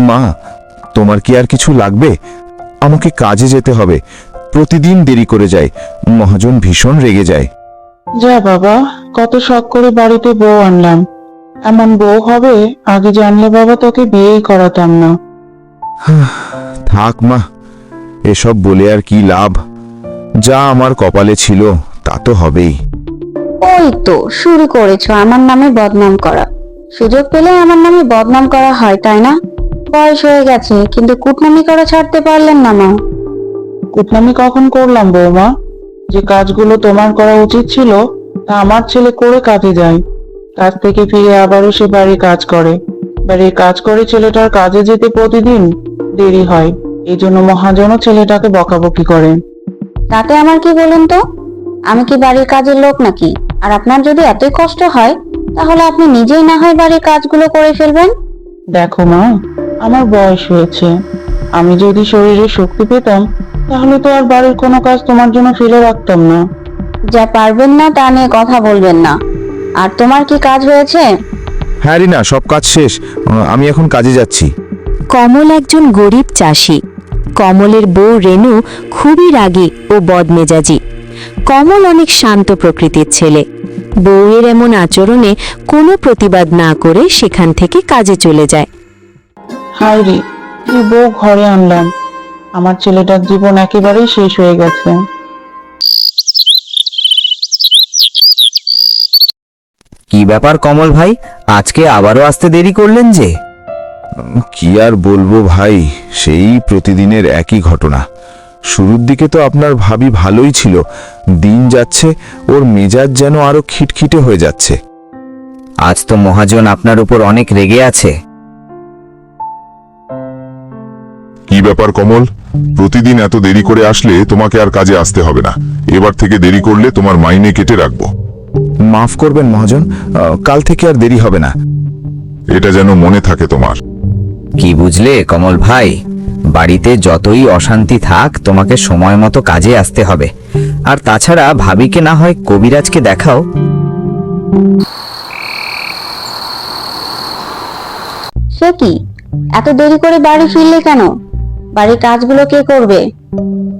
মা, তোমার কি আর কিছু লাগবে? আমাকে কাজে যেতে হবে, প্রতিদিন দেরি করে যায়। মহাজন ভীষণ রেগে যায়। যা বাবা, কত শখ করে বাড়িতে বউ আনলাম, এমন বউ হবে আগে জানলে বাবা তোকে বিয়েই করাতাম না। থাক মা, এসব বলে আর কি লাভ? যা আমার কপালে ছিল তা তো হবেই। ওই তো শুরু করেছো আমার নামে বদনাম করা। সুযোগ পেলে আমার নামে বদনাম করা হয়, তাই না? বয়স হয়ে গেছে, কিন্তু কুটনামি করা ছাড়তে পারলেন না মা। কুটনামি কখন করলাম বৌমা? যে কাজগুলো তোমার করা উচিত ছিল তা আমার ছেলে করে কাজে যায়, কাজ থেকে ফিরে আবারও সে বাড়ির কাজ করে। বাড়ির কাজ করে ছেলেটার কাজে যেতে প্রতিদিন দেরি হয়, এই জন্য মহাজনও ছেলেটাকে বকাবকি করে। তাতে আমার কি বলেন তো? আমি কি বাড়ির কাজের লোক নাকি? আর আপনার যদি এতই কষ্ট হয়, তাহলে আপনি নিজেই না হয় বাড়ির কাজগুলো করে ফেলবেন। দেখো মা, আমার বয়স হয়েছে, আমি যদি শরীরে শক্তি পেতাম তাহলে তো আর বাড়ির কোনো কাজ তোমার জন্য ফেলে রাখতাম না। যা পারবেন না তা নিয়ে কথা বলবেন না। আর তোমার কি কাজ হয়েছে? হ্যাঁ রিনা, সব কাজ শেষ, আমি এখন কাজে যাচ্ছি। কমল একজন গরিব চাষি। কমলের বউ রেনু খুবই রাগী ও বদমেজাজি। কমল অনেক শান্ত প্রকৃতির ছেলে। বউয়ের এমন আচরণে কোনো প্রতিবাদ না করে সেখান থেকে কাজে চলে যায়। হায় রে, কি বউ ঘরে আনলাম, আমার ছেলেটার জীবন একেবারেই শেষ হয়ে গেছে। কি ব্যাপার কমল ভাই, আজকে আবারও আসতে দেরি করলেন যে? কি আর বলবো ভাই, সেই প্রতিদিনের একই ঘটনা। শুরুর দিকে তো আপনার ভাবি ভালোই ছিল, দিন যাচ্ছে ওর মেজাজ যেন আরো খিটখিটে হয়ে যাচ্ছে। আজ তো মহাজন আপনার উপর অনেক রেগে আছে। কি ব্যাপার কমল, প্রতিদিন এত দেরি করে আসলে তোমাকে আর কাজে আসতে হবে না। এবার থেকে দেরি করলে তোমার মাইনে কেটে রাখবো। মাফ করবেন মহাজন, কাল থেকে আর দেরি হবে না। এটা যেন মনে থাকে তোমার। কি বুঝলে কমল ভাই, বাড়িতে যতই অশান্তি থাক তোমাকে সময় মতো কাজে আসতে হবে। আর তাছাড়া ভাবিকে না হয় কবিরাজকে দেখাও। সে কি, এত দেরি করে বাড়ি ফিরলে কেন? বাড়ির কাজগুলো কে করবে?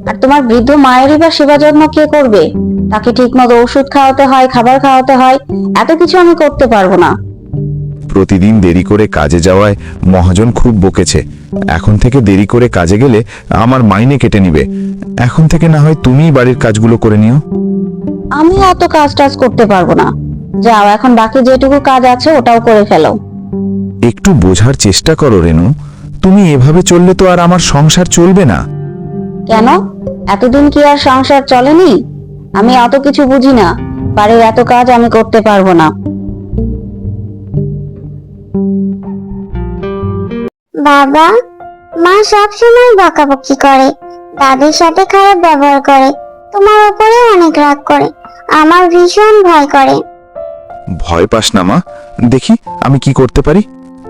আর তোমার বৃদ্ধ মায়েরই বা সেবা যত্ন কে করবে? তাকে ঠিক মতো ওষুধ খাওয়াতে হয়, খাবার খাওয়াতে হয়, এত কিছু আমি করতে পারবো না। প্রতিদিন দেরি করে কাজে যাওয়ায় মহাজন খুব বকেছে। এখন থেকে দেরি করে কাজে গেলে আমার মাইনে কেটে নিবে। এখন থেকে না হয় তুমিই বাড়ির কাজগুলো করে নিও। আমি অত কাজ টাজ করতে পারবো না। যাও, এখন বাকি যেটুকু কাজ আছে ওটাও করে ফেলো। একটু বোঝার চেষ্টা করো রেনু, তুমি এভাবে চললে তো আর আমার সংসার চলবে না। কেন, এতদিন কি আর সংসার চলেনি? আমি অত কিছু বুঝি না, বাড়ির এত কাজ আমি করতে পারবো না। বাবা, মা সব সময় বকাবকি করে, দাদির সাথে খারাপ ব্যবহার করে, তোমার উপরে অনেক রাগ করে, আমার ভীষণ ভয় করে। ভয় পাস না মা, দেখি আমি কি করতে পারি।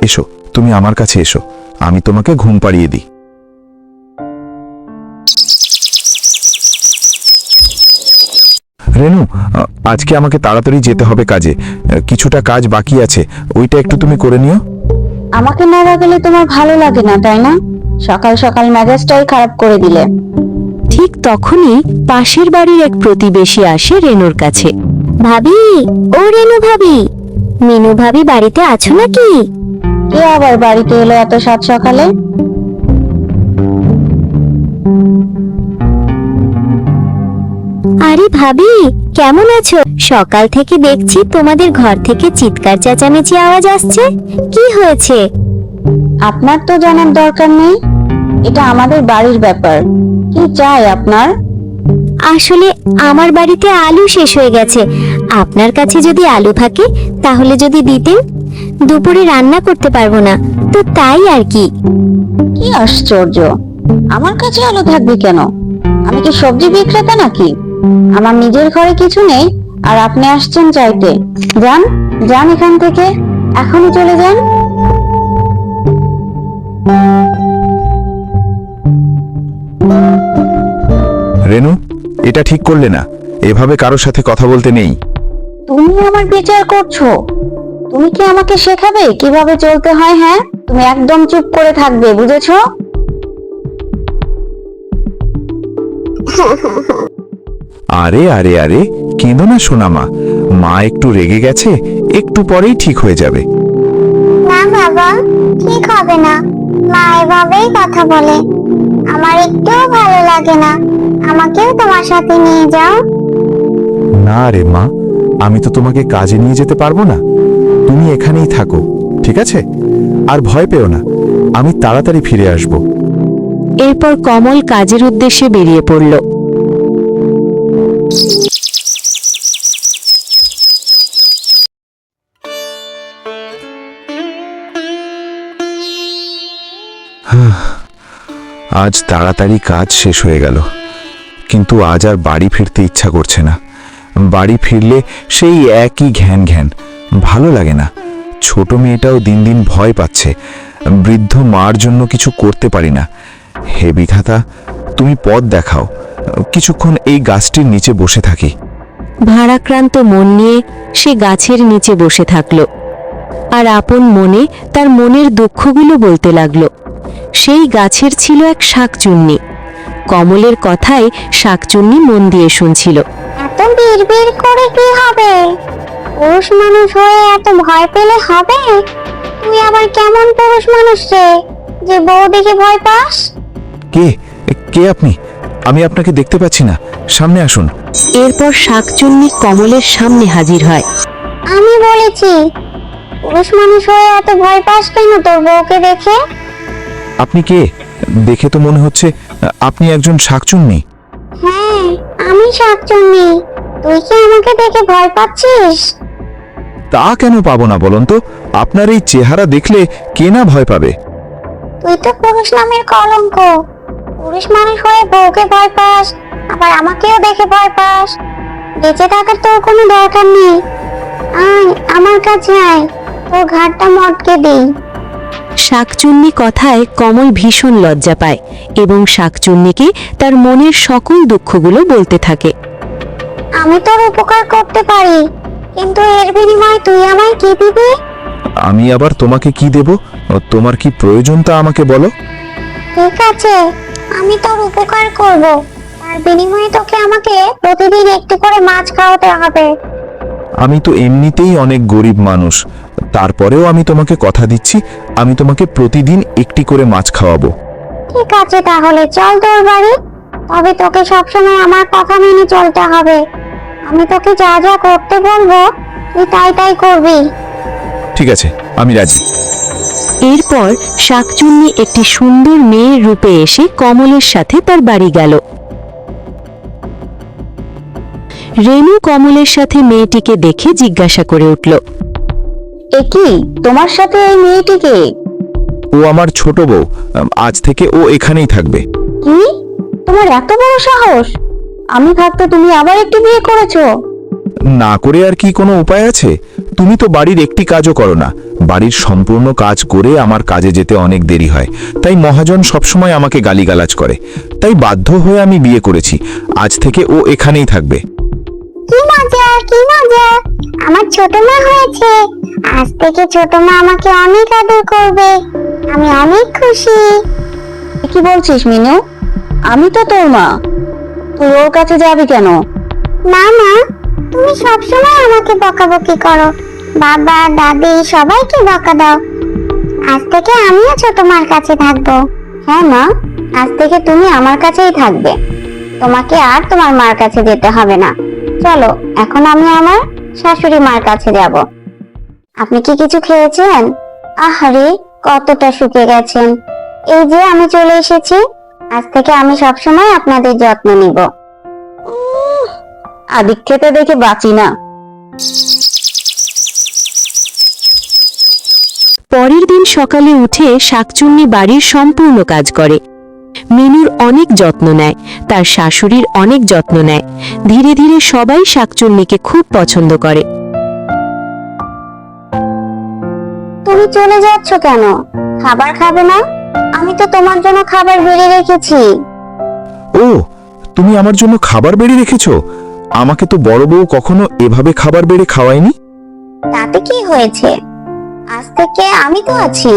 এসো, তুমি আমার কাছে এসো, আমি তোমাকে ঘুম পাড়িয়ে দিই। রেনু, আজকে আমাকে তাড়াতাড়ি যেতে হবে কাজে, কিছুটা কাজ বাকি আছে, ওইটা একটু তুমি করে নিও। আমাকে না রাখলে তোমার ভালো লাগে না, তাই না? সকাল সকাল মেজাজটাই খারাপ করে দিলে। ঠিক তখনই পাশের বাড়ির এক প্রতিবেশী আসে রেনুর কাছে। ভাবি, ও রেনু ভাবি, মিনু ভাবি বাড়িতে আছো নাকি? কে আবার বাড়িতে এলো এত সাত সকালে? আরে ভাবি, কেমন আছো? সকাল থেকে দেখছি তোমাদের ঘর থেকে চিৎকার চেঁচামেচি আওয়াজ আসছে, কি হয়েছে? আপনার তো জানার দরকার নেই, এটা আমাদের বাড়ির ব্যাপার। কি চাই আপনার? আসলে আমার বাড়িতে আলু শেষ হয়ে গেছে, আপনার কাছে যদি আলু থাকে তাহলে যদি দিতেন, দুপুরে রান্না করতে পারবো না তো তাই আর কি। কি আশ্চর্য, আমার কাছে আলু থাকবে কেন? আমি কি সবজি বিক্রেতা নাকি? আমার নিজের ঘরে কিছু নেই আর আপনি আসছেন চাইতে। যান যান এখান থেকে, এখনই চলে যান। রেনু, এটা ঠিক করলে না, এভাবে কারোর সাথে কথা বলতে নেই। তুমি আমার বিচার করছো? তুমি কি আমাকে শেখাবে কিভাবে চলতে হয়? হ্যাঁ, তুমি একদম চুপ করে থাকবে, বুঝেছো? আরে আরে আরে, কেঁদো না সোনামা, মা একটু রেগে গেছে, একটু পরেই ঠিক হয়ে যাবে। না বাবা, ঠিক হবে না। মা এভাবেই কথা বলে, আমার একটুও ভালো লাগে না। আমাকেও তোমার সাথে নিয়ে যাও। না রে মা, আমি তো তোমাকে কাজে নিয়ে যেতে পারবো না, তুমি এখানেই থাকো, ঠিক আছে? আর ভয় পেও না, আমি তাড়াতাড়ি ফিরে আসব। এরপর কমল কাজের উদ্দেশ্যে বেরিয়ে পড়ল। আজ তাড়াতাড়ি কাজ শেষ হয়ে গেল, কিন্তু আজ আর বাড়ি ফিরতে ইচ্ছা করছে না। বাড়ি ফিরলে সেই একই ঘ্যান ঘ্যান, ভালো লাগে না। ছোট মেয়েটাও দিন দিন ভয় পাচ্ছে, বৃদ্ধ মার জন্য কিছু করতে পারি না। হে বিধাতা, তুমি পথ দেখাও, কিছুক্ষণ এই গাছটির নিচে বসে থাকি। ভারাক্রান্ত মন নিয়ে সে গাছের নিচে বসে থাকল, আর আপন মনে তার মনের দুঃখগুলো বলতে লাগল। সেই গাছের ছিল এক শাকচুন্নি। কমলের কথায় শাকচুন্নি মন দিয়ে শুনছিল। এত বিড়বিড় করে কি হবে? পুরুষ মানুষ হয়ে এত ভয় পেলে হবে? তুই আবার কেমন পুরুষ মানুষ রে, যে বউ দেখে ভয় পাস? কে কে আপনি? আমি আপনাকে দেখতে পাচ্ছি না, সামনে আসুন। এরপর শাকচুন্নি কমলের সামনে হাজির হয়। আমি বলেছি, পুরুষ মানুষ হয়ে এত ভয় পাস কেন তোর বউকে দেখে? আপনি কে? দেখে তো মনে হচ্ছে আপনি একজন শাকচুন্নি। হ্যাঁ, আমি শাকচুন্নি। তুই কি আমাকে দেখে ভয় পাচ্ছিস? তা কেন পাবো না বলুন তো? আপনার এই চেহারা দেখলে কে না ভয় পাবে? তুই তো পুরুষ নামের কলঙ্ক। পুরুষ মানুষ হয়ে বউকে ভয় পাস, আবার আমাকেও দেখে ভয় পাস। বেঁচে থাকার তোর কোনো দরকার নেই। আয় আমার কাছে আয়, তোর ঘাড়টা মটকে দিই। শাকচুন্নি কথায় কমল ভীষণ লজ্জা পায় এবং শাকচুন্নিকে তার মনের সকল দুঃখগুলো বলতে থাকে। আমি তোর উপকার করতে পারি, কিন্তু এর বিনিময়ে তুই আমায় কি দিবি? আমি আবার তোমাকে কি দেব? তোমার কি প্রয়োজন তা আমাকে বলো। ঠিক আছে, আমি তোর উপকার করব, তার বিনিময়ে তোকে আমাকে প্রতিদিন একটু করে মাছ খাওয়াতে হবে। আমি তো এমনিতেই অনেক গরিব মানুষ, তারপরেও আমি তোমাকে কথা দিচ্ছি, আমি তোমাকে প্রতিদিন একটি করে মাছ খাওয়াবো। ঠিক আছে, তাহলে চল তোর বাড়ি। তবে তোকে সবসময় আমার কথা মেনে চলতে হবে। আমি তোকে যা যা করতে বলবো তুই তাই তাই করবি। ঠিক আছে, আমি রাজি। এরপর শাকচুন্নি একটি সুন্দর মেয়ের রূপে এসে কমলের সাথে তার বাড়ি গেল। রেনু কমলের সাথে মেয়েটিকে দেখে জিজ্ঞাসা করে উঠল। এ কি, তোমার সাথে এই মেয়েটিকে? ও আমার ছোট বউ, আজ থেকে ও এখানেই থাকবে। কি, তোমার এত বড় সাহস? আমি থাকতে তুমি আবার একটি বিয়ে করেছো? না করে আর কি কোনো উপায় আছে? তুমি তো বাড়ির একটি কাজও করো না। বাড়ির সম্পূর্ণ কাজ করে আমার কাজে যেতে অনেক দেরি হয়, তাই মহাজন সবসময় আমাকে গালিগালাজ করে। তাই বাধ্য হয়ে আমি বিয়ে করেছি। আজ থেকে ও এখানেই থাকবে। কি মজা, কি মজা! আমার ছোট মা হয়েছে। আজ থেকে ছোট মা আমাকে অনেক আদর করবে। আমি অনেক খুশি। কি বলছিস মিনু? আমি তো তোর মা, তুই ওর কাছে যাবি কেন? না মা, তুমি সবসময় আমাকে বকাবকি করো। বাবা, দাদি সবাইকে বকা দাও। আজ থেকে আমিও ছোট মার কাছে থাকবো। হ্যাঁ মা, আজ থেকে তুমি আমার কাছেই থাকবে। তোমাকে আর তোমার মার কাছে যেতে হবে না। চলো, এখন আমি আমার শাশুড়ি মার কাছে যাব। আপনি কি কিছু খেয়েছেন? আহারে, কতটা শুকে গেছেন। এই যে আমি চলে এসেছি। আজ থেকে আমি সবসময় আপনাদের যত্ন নিব। আদিক খেতে দেখে বাঁচি না। পরের দিন সকালে উঠে শাকচুন্নি বাড়ির সম্পূর্ণ কাজ করে। মিনুর অনেক যত্ন নেয়, তার শাশুড়ির অনেক যত্ন নেয়। ধীরে ধীরে সবাই শাকচুন্নিকে খুব পছন্দ করে। তুমি চলে যাচ্ছ কেন? খাবার খাবে না? আমি তো তোমার জন্য খাবার বেড়ে রেখেছি। ও, তুমি আমার জন্য খাবার বেড়ে রেখেছো? আমাকে তো বড় বউ কখনো এভাবে খাবার বেড়ে খাওয়ায়নি। তাতে কি হয়েছে? আজ থেকে আমি তো আছি।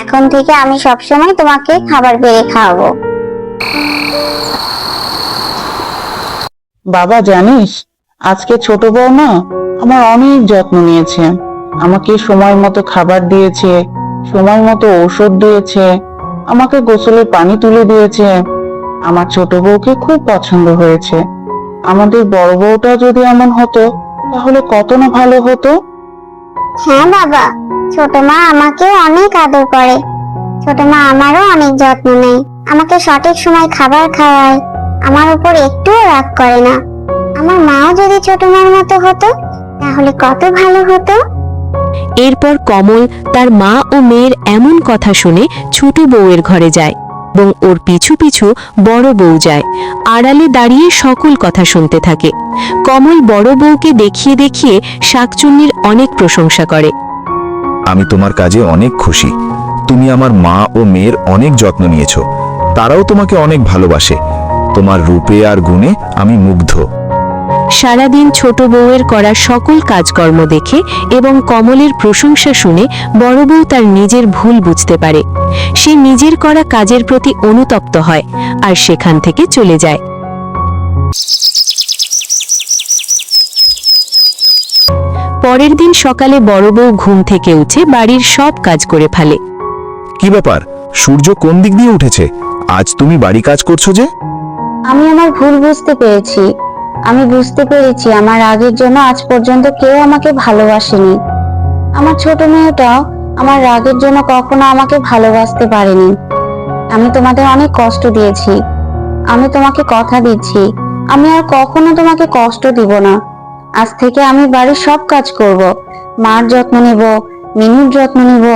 এখন থেকে আমি সবসময় তোমাকে খাবার বেড়ে খাওয়াবো। বাবা জানিস, আজকে ছোট বউ না আমার অনেক যত্ন নিয়েছে। আমাকে সময় মতো খাবার দিয়েছে, সময় মতো ঔষধ দিয়েছে, আমাকে গোসলের পানি তুলে দিয়েছে। আমার ছোট বউকে খুব পছন্দ হয়েছে। আমাদের বড় বউটা যদি এমন হতো তাহলে কত না ভালো হতো। হ্যাঁ বাবা, ছোট মা আমাকে অনেক আদর করে। ছোট মা আমারও অনেক যত্ন নেয়, আমাকে সঠিক সময় খাবার খাওয়ায়, আমার উপর একটুও রাগ করে না। আমার মাও যদি ছোট মার মতো হতো তাহলে কত ভালো হতো। এরপর কমল তার মা ও মেয়ের এমন কথা শুনে ছোট বউয়ের ঘরে যায় এবং ওর পিছু পিছু বড় বউ যায়। আড়ালে দাঁড়িয়ে সকল কথা শুনতে থাকে। কমল বড় বউকে দেখিয়ে দেখিয়ে শাকচুন্নির অনেক প্রশংসা করে। আমি তোমার কাজে অনেক খুশি। তুমি আমার মা ও মেয়ের অনেক যত্ন নিয়েছো, তারাও তোমাকে অনেক ভালোবাসে। তোমার রূপে আর গুণে আমি মুগ্ধ। সারাদিন ছোট বউয়ের করা সকল কাজকর্ম দেখে এবং কমলের প্রশংসা শুনে বড় বউ তার নিজের ভুল বুঝতে পারে। সে নিজের করা কাজের প্রতি অনুতপ্ত হয় আর সেখান থেকে চলে যায়। পরের দিন সকালে বড় বউ ঘুম থেকে উঠে বাড়ির সব কাজ করে ফেলে। কি ব্যাপার, সূর্য কোন দিক দিয়ে উঠেছে? আজ তুমি বাড়ি কাজ করছো যে? আমি আমার ভুল বুঝতে পেরেছি। আমি বুঝতে পেরেছি আমার রাগের জন্য আজ পর্যন্ত কেউ আমাকে ভালোবাসেনি। আমার ছোট মেয়েটাও আমার রাগের জন্য কখনো আমাকে ভালোবাসতে পারেনি। আমি তোমাদের অনেক কষ্ট দিয়েছি। আমি তোমাকে কথা দিচ্ছি, আমি আর কখনো তোমাকে কষ্ট দিব না। আজ থেকে আমি বাড়ির সব কাজ করব। মার যত্ন নিব, মিনুর যত্ন নিব,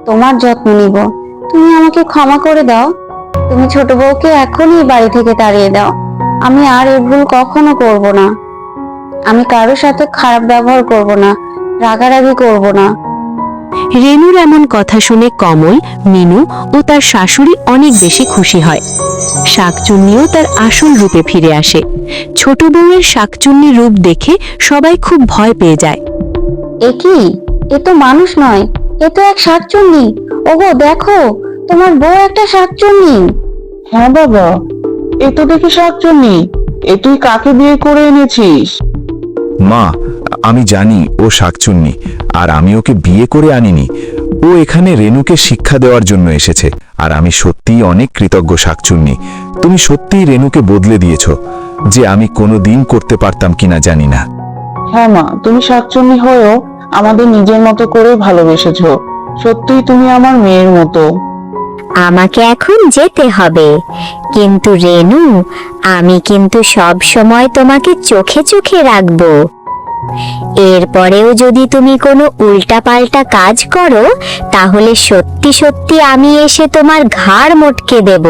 তোমার যত্ন নিব। তুমি আমাকে ক্ষমা করে দাও। তুমি ছোট বউকে এখনই বাড়ি থেকে তাড়িয়ে দাও। আমি আর এই ভুল কখনো করব না। আমি কারোর সাথে খারাপ ব্যবহার করব না, রাগারাগি করব না। রেনুর এমন কথা শুনে কমল, মিনু ও তার শাশুড়ি অনেক বেশি খুশি হয়। শাকচুন্নিও তার আসল রূপে ফিরে আসে। ছোট বউয়ের শাকচুন্নি রূপ দেখে সবাই খুব ভয় পেয়ে যায়। এ কি? এ তো মানুষ নয়, এ তো এক শাকচুন্নি। ওগো দেখো, তোমার বউ একটা শাকচুন্নি। হ্যাঁ বাবা, এ তো দেখি শাকচুন্নি। এ তুই কাকে বিয়ে করে এনেছিস? মা, আমি জানি ও শাকচুন্নি, আর আমি ওকে বিয়ে করে আনিনি। ও এখানে রেনুকে শিক্ষা দেওয়ার জন্য এসেছে, আর আমি সত্যিই অনেক কৃতজ্ঞ শাকচুন্নি। তুমি সত্যিই রেনুকে বদলে দিয়েছো, যে আমি কোনোদিন করতে পারতাম কিনা জানি না। হ্যাঁ মা, তুমি শাকচুন্নি হয়েও আমাদের নিজের মতো করে ভালোবেসেছো। সত্যিই তুমি আমার মেয়ের মতো। আমাকে এখন যেতে হবে, কিন্তু রেনু, আমি কিন্তু সব সময় তোমাকে চোখে চোখে রাখবো। এরপরেও যদি তুমি কোনো উল্টাপাল্টা কাজ করো তাহলে সত্যি সত্যি আমি এসে তোমার ঘাড় মটকে দেব।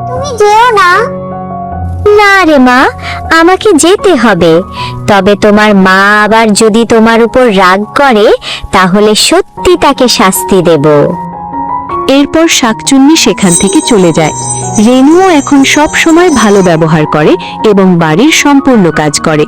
তুমি যেও না। না রে মা, আমাকে যেতে হবে। তবে তোমার মা আবার যদি তোমার উপর রাগ করে তাহলে সত্যি তাকে শাস্তি দেব। এরপর শাকচুন্নি সেখান থেকে চলে যায়। রেনুও এখন সব সময় ভালো ব্যবহার করে এবং বাড়ির সম্পূর্ণ কাজ করে।